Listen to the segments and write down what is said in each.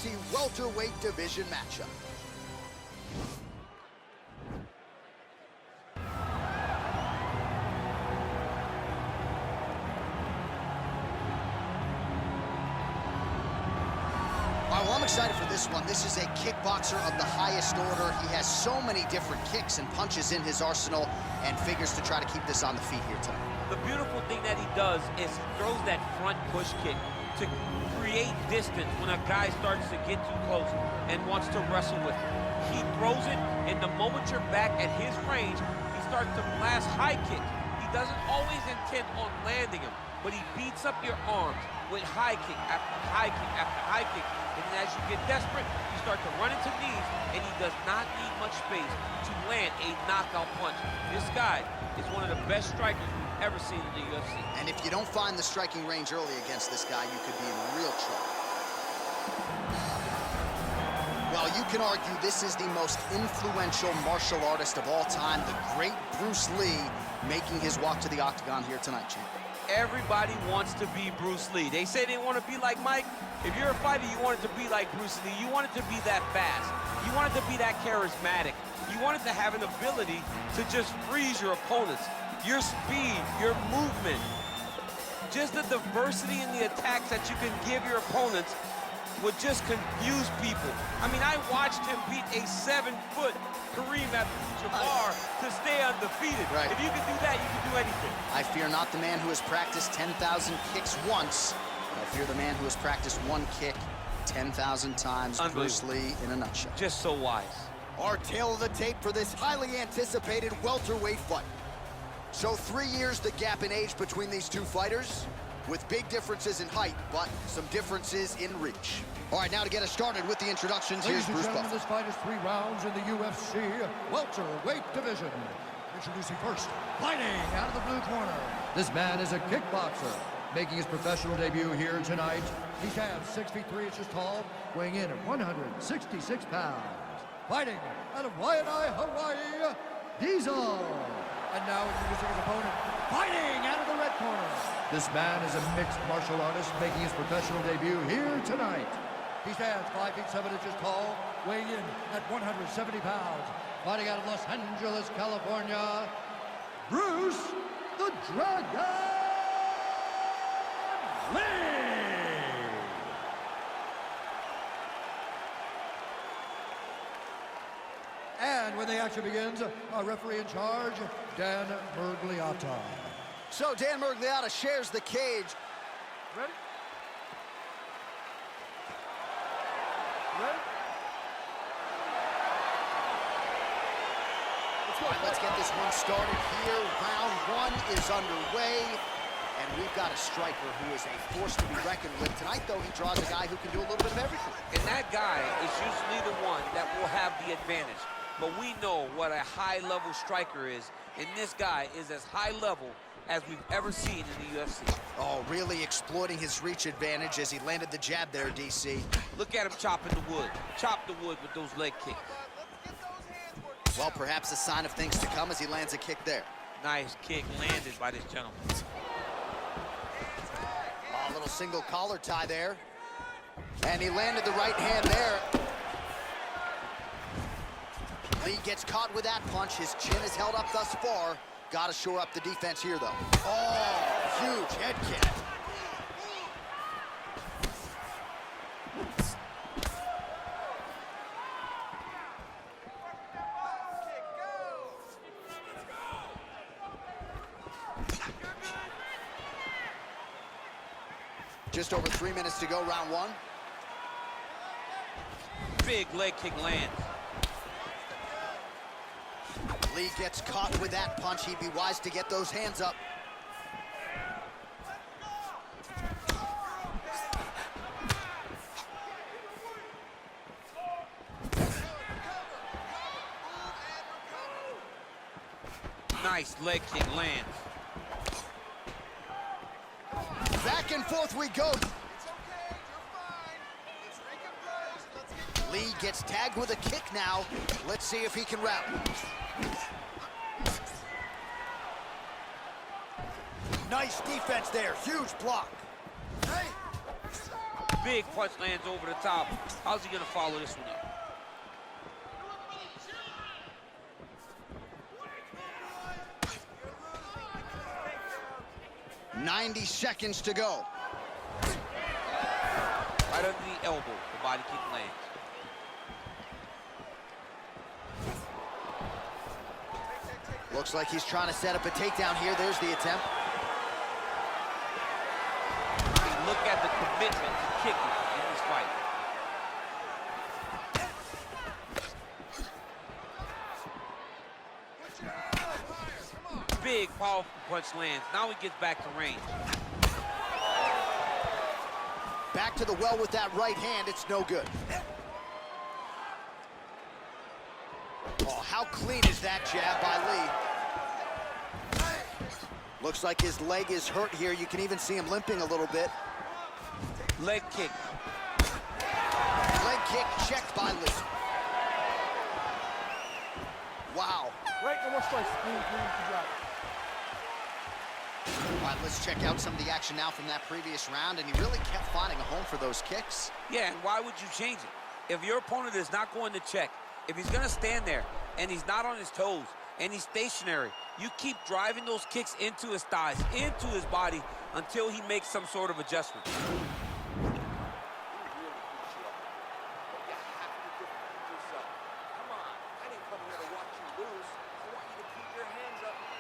UFC welterweight division matchup. Well, I'm excited for this one. This is a kickboxer of the highest order. He has so many different kicks and punches in his arsenal and figures to try to keep this on the feet here tonight. The beautiful thing that he does is he throws that front push kick to create distance when a guy starts to get too close and wants to wrestle with him. He throws it, and the moment you're back at his range, he starts to blast high kicks. He doesn't always intend on landing him, but he beats up your arms with high kick after high kick after high kick. And then as you get desperate, you start to run into knees, and he does not need much space to land a knockout punch. This guy is one of the best strikers we've ever seen in the UFC. And if you don't find the striking range early against this guy, you could be in real trouble. Well, you can argue this is the most influential martial artist of all time, the great Bruce Lee, making his walk to the octagon here tonight, champ. Everybody wants to be Bruce Lee. They say they want to be like Mike. If you're a fighter, you want it to be like Bruce Lee. You want it to be that fast. You want it to be that charismatic. You want it to have an ability to just freeze your opponents. Your speed, your movement, just the diversity in the attacks that you can give your opponents would just confuse people. I mean, I watched him beat a 7-foot Kareem Abdul-Jabbar to stay undefeated. Right. If you can do that, you can do anything. I fear not the man who has practiced 10,000 kicks once, but I fear the man who has practiced one kick 10,000 times. Bruce Lee in a nutshell. Just so wise. Our tale of the tape for this highly anticipated welterweight fight. So 3 years the gap in age between these two fighters, with big differences in height, but some differences in reach. All right, now to get us started with the introductions, here's Bruce Buffer. This fight is 3 rounds in the UFC welterweight division. Introducing first, fighting out of the blue corner. This man is a kickboxer, making his professional debut here tonight. He stands 6 feet 3 inches tall, weighing in at 166 pounds. Fighting out of Waianae, Hawaii, Diesel. And now introducing his opponent, fighting out of the red corner. This man is a mixed martial artist, making his professional debut here tonight. He stands 5 feet 7 inches tall, weighing in at 170 pounds. Fighting out of Los Angeles, California, Bruce the Dragon Lee. And when the action begins, our referee in charge, Dan Mergliotta. So Dan Mergliotta shares the cage. Ready? Ready? All right, let's get this one started here. Round 1 is underway. And we've got a striker who is a force to be reckoned with. Tonight, though, he draws a guy who can do a little bit of everything. And that guy is usually the one that will have the advantage. But we know what a high-level striker is, and this guy is as high-level as we've ever seen in the UFC. Oh, really exploiting his reach advantage as he landed the jab there, DC. Look at him chopping the wood. Chop the wood with those leg kicks. Well, perhaps a sign of things to come as he lands a kick there. Nice kick landed by this gentleman. Oh, a little single collar tie there. And he landed the right hand there. Lee gets caught with that punch. His chin is held up thus far. Got to shore up the defense here, though. Oh, huge head kick. Just over 3 minutes to go, round 1. Big leg kick lands. Lee gets caught with that punch. He'd be wise to get those hands up. Nice leg kick lands. Back and forth we go. Lee gets tagged with a kick now. Let's see if he can rally. Nice defense there. Huge block. Hey. Big punch lands over the top. How's he gonna follow this one up? 90 seconds to go. Right under the elbow, the body kick lands. Looks like he's trying to set up a takedown here. There's the attempt. I mean, look at the commitment to kicking in this fight. Big, powerful punch lands. Now he gets back to range. Back to the well with that right hand. It's no good. Oh, how clean is that jab by Lee? Looks like his leg is hurt here. You can even see him limping a little bit. Leg kick. Leg kick checked by Lee. Wow. Right, no more strikes. Good job. All right, let's check out some of the action now from that previous round, and he really kept finding a home for those kicks. Yeah, and why would you change it? If your opponent is not going to check, if he's going to stand there and he's not on his toes and he's stationary, you keep driving those kicks into his thighs, into his body, until he makes some sort of adjustment.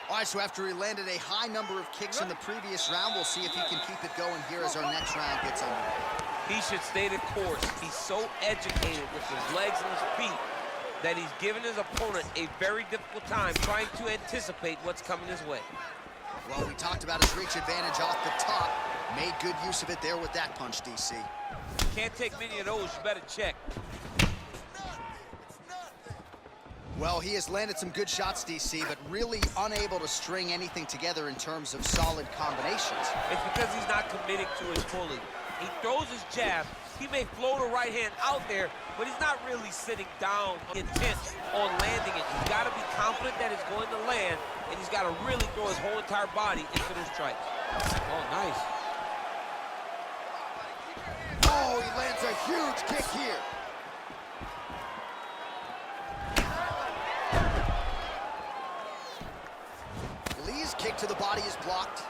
All right, so after he landed a high number of kicks in the previous round, we'll see if he can keep it going here as our next round gets underway. He should stay the course. He's so educated with his legs and his feet that he's given his opponent a very difficult time trying to anticipate what's coming his way. Well, we talked about his reach advantage off the top. Made good use of it there with that punch, DC. Can't take many of those. You better check. Well, he has landed some good shots, DC, but really unable to string anything together in terms of solid combinations. It's because he's not committing to it fully. He throws his jab. He may float a right hand out there, but he's not really sitting down intent on landing it. He's got to be confident that it's going to land, and he's got to really throw his whole entire body into those strikes. Oh, nice. Oh, he lands a huge kick here. Lee's kick to the body is blocked.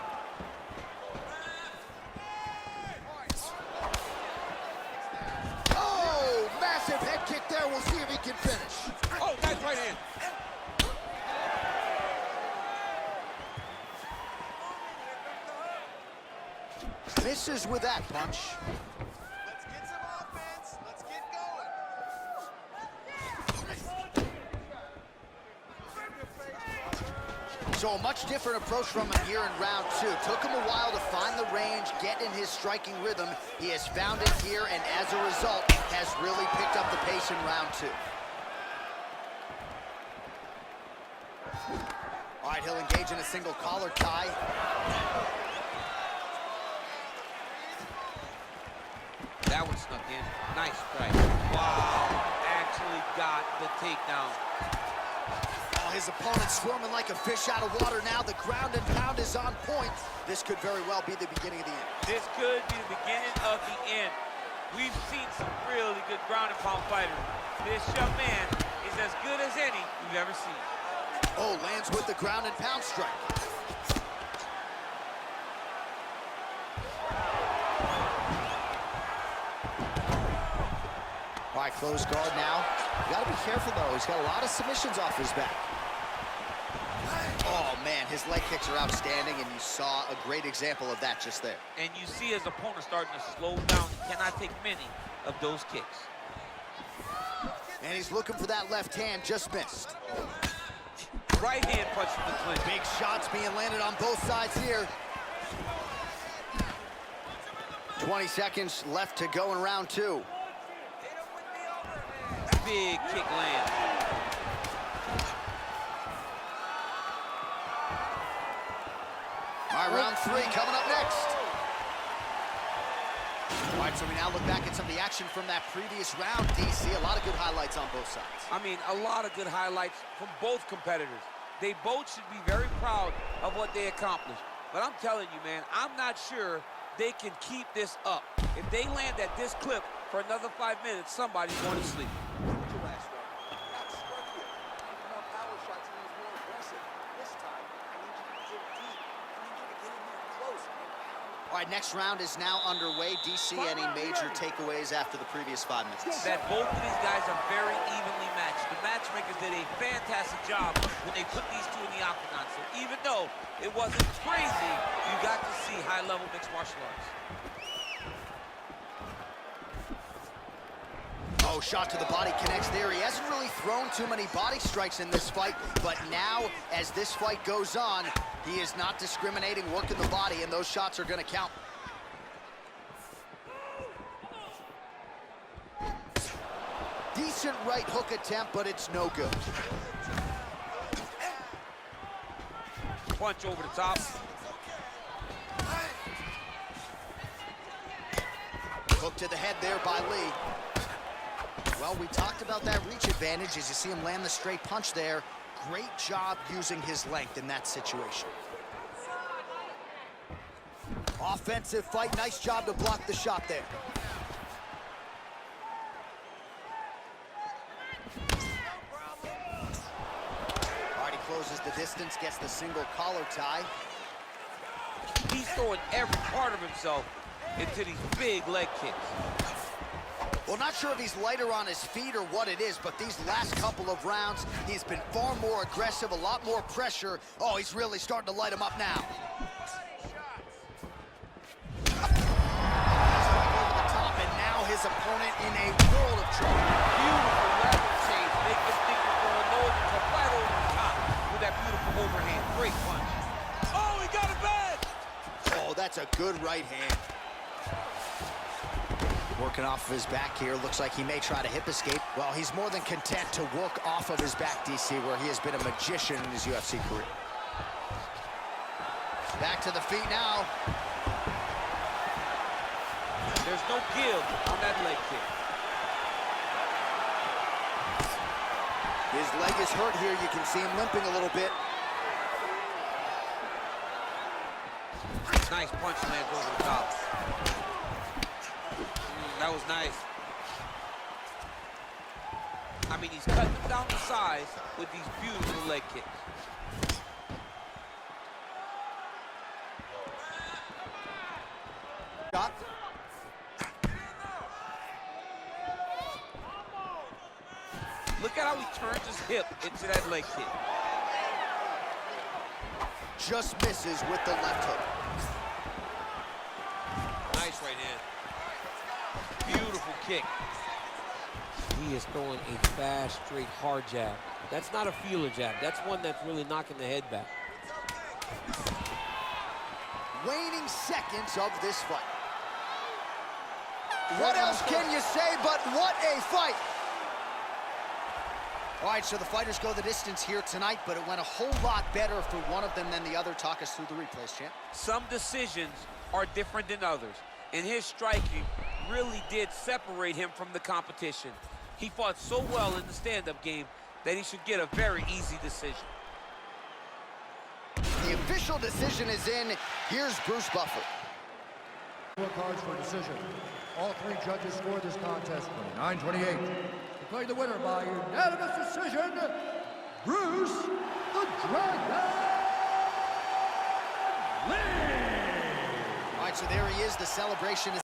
Oh, massive head kick there. We'll see if he can finish. Oh, nice right hand. Misses with that punch. Let's get some offense. Let's get going. So a much different approach from him here in round two. Took him a while to find the range, get in his striking rhythm. He has found it here, and as a result, has really picked up the pace in round two. All right, he'll engage in a single collar tie. That one snuck in. Nice strike. Wow. Actually got the takedown. Oh, his opponent swarming like a fish out of water now. The ground and pound is on point. This could very well be the beginning of the end. This could be the beginning of the end. We've seen some really good ground and pound fighters. This young man is as good as any we've ever seen. Oh, lands with the ground and pound strike. All right, closed guard now. You gotta be careful though. He's got a lot of submissions off his back. Oh man, his leg kicks are outstanding, and you saw a great example of that just there. And you see his opponent starting to slow down. He cannot take many of those kicks. And he's looking for that left hand, just missed. Right hand punch from the clinch. Big shots being landed on both sides here. 20 seconds left to go in round two. Big kick land. All right, round three coming up next. All right, so we now look back at some of the action from that previous round, DC. A lot of good highlights on both sides. I mean, a lot of good highlights from both competitors. They both should be very proud of what they accomplished. But I'm telling you, man, I'm not sure they can keep this up. If they land at this clip for another 5 minutes, somebody's going to sleep. Last round. Not struck here. More power shots and he was more aggressive. This time, I need you to dig deep. I need you to get in there close and pound. All right, next round is now underway. DC, any major takeaways after the previous 5 minutes? That both of these guys are very evenly matched. The matchmakers did a fantastic job when they put these two in the octagon. So even though it wasn't crazy, you got to see high-level mixed martial arts. Oh, shot to the body connects there. He hasn't really thrown too many body strikes in this fight, but now, as this fight goes on, he is not discriminating, working the body, and those shots are going to count. Decent right hook attempt, but it's no good. Punch over the top. Hook to the head there by Lee. Well, we talked about that reach advantage as you see him land the straight punch there. Great job using his length in that situation. Offensive fight, nice job to block the shot there. All right, he closes the distance, gets the single collar tie. He's throwing every part of himself into these big leg kicks. Well, not sure if he's lighter on his feet or what it is, but these last couple of rounds, he's been far more aggressive, a lot more pressure. Oh, he's really starting to light him up now. Over the top, and now his opponent in a world of trouble. Beautiful lateral change. Make him think he's going low to right over the top with that beautiful overhand. Great punch. Oh, he got it back! Oh, that's a good right hand. Working off of his back here. Looks like he may try to hip escape. Well, he's more than content to work off of his back, DC, where he has been a magician in his UFC career. Back to the feet now. There's no give on that leg kick. His leg is hurt here. You can see him limping a little bit. Nice punch lands over the top. That was nice. I mean, he's cutting them down to size with these beautiful leg kicks. Shot. Look at how he turns his hip into that leg kick. Just misses with the left hook. Nice right hand. Beautiful kick. He is throwing a fast, straight, hard jab. That's not a feeler jab. That's one that's really knocking the head back. Waning seconds of this fight. What else can you say but what a fight? All right, so the fighters go the distance here tonight, but it went a whole lot better for one of them than the other. Talk us through the replays, champ. Some decisions are different than others, and his striking really did separate him from the competition. He fought so well in the stand-up game that he should get a very easy decision. The official decision is in. Here's Bruce Buffer. Cards for decision. All three judges scored this contest 29-28. Declared the winner by unanimous decision, Bruce the Dragon Lee. All right, so there he is. The celebration is